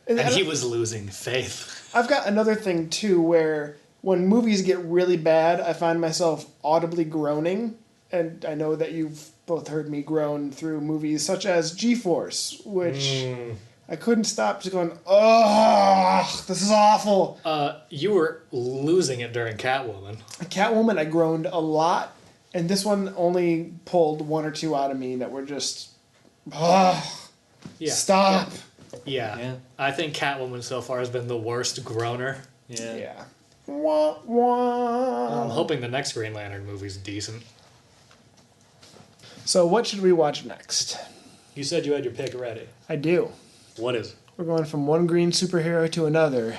And he was losing faith. I've got another thing, too, where when movies get really bad, I find myself audibly groaning. And I know that you've both heard me groan through movies such as G-Force, which I couldn't stop just going, oh, this is awful. You were losing it during Catwoman. Catwoman, I groaned a lot, and this one only pulled one or two out of me that were just, stop. Yeah. I think Catwoman so far has been the worst groaner. Yeah. Wah, wah. I'm hoping the next Green Lantern movie's decent. So what should we watch next? You said you had your pick ready. I do. What is it? We're going from one green superhero to another.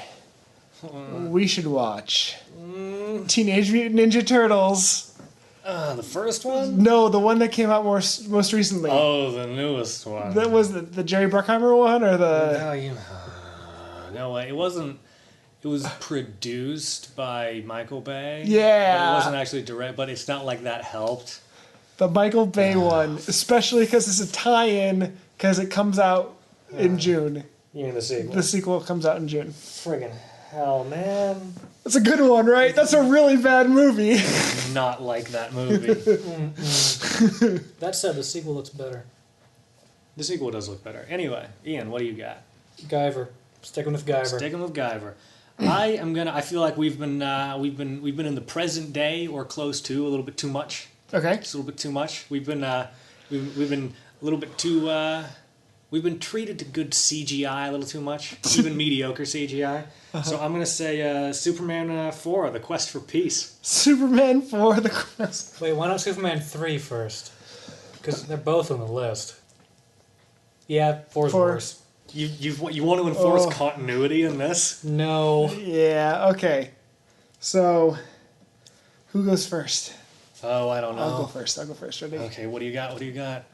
We should watch Teenage Mutant Ninja Turtles. The first one? No, the one that came out most recently. Oh, the newest one. That was the Jerry Bruckheimer one, or the... No, it wasn't. It was produced by Michael Bay. Yeah. But it wasn't actually direct, but it's not like that helped. The Michael Bay one, especially because it's a tie-in, because it comes out in June. You mean the sequel? The sequel comes out in June. Friggin' hell, man. That's a good one, right? That's a really bad movie. Not like that movie. That said, the sequel looks better. The sequel does look better. Anyway, Ian, what do you got? Guyver. Sticking with Guyver. Sticking with Guyver. I feel like we've been in the present day or close to a little bit too much. Okay. Just a little bit too much. We've been a little bit too. We've been treated to good CGI a little too much, even mediocre CGI. So I'm gonna say Superman 4: The Quest for Peace. Superman 4: The Quest. Wait, why not Superman 3 first? Because they're both on the list. Yeah, 4's worse. You want to enforce continuity in this? No. Yeah. Okay. So, who goes first? Oh, I don't know. I'll go first. Ready? Okay, what do you got? Oh, you got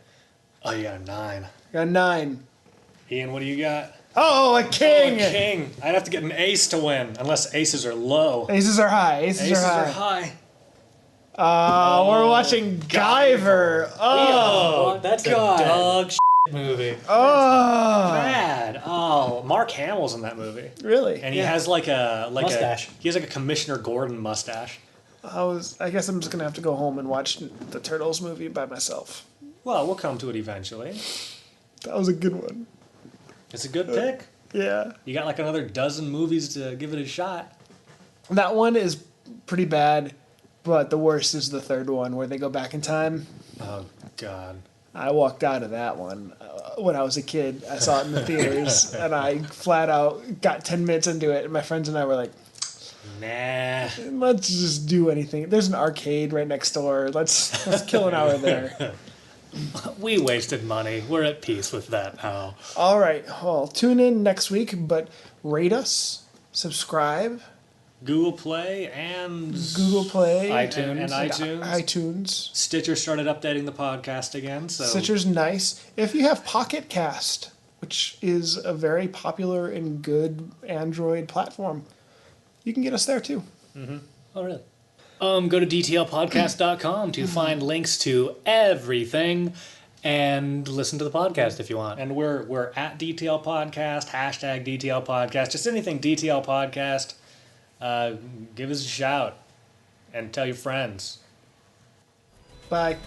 a 9. Got a 9. Ian, what do you got? Oh, a king! Oh, a king. I'd have to get an ace to win, unless aces are low. Aces are high. Aces are high. We're watching Guyver. Oh, that's a dog shit movie. Oh, Bad. Oh, Mark Hamill's in that movie, really? and he has like a mustache. He has like a Commissioner Gordon mustache. I guess I'm just gonna have to go home and watch the Turtles movie by myself. Well, we'll come to it eventually. That was a good one. It's a good pick. Yeah. You got like another dozen movies to give it a shot. That one is pretty bad, but the worst is the third one where they go back in time. Oh God. I walked out of that one when I was a kid. I saw it in the theaters, and I flat out got 10 minutes into it, and my friends and I were like, Nah. Let's just do anything. There's an arcade right next door. Let's kill an hour there. We wasted money. We're at peace with that now. All right. Well, tune in next week, but rate us, subscribe, Google Play and iTunes. and iTunes. iTunes. Stitcher started updating the podcast again. So Stitcher's nice. If you have Pocket Cast, which is a very popular and good Android platform, you can get us there too. Oh, really? Go to DTLPodcast.com to find links to everything and listen to the podcast if you want. And we're at DTL Podcast, hashtag DTL Podcast, just anything DTL Podcast. Give us a shout and tell your friends. Bye.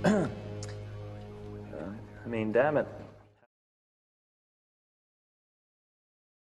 I mean, damn it.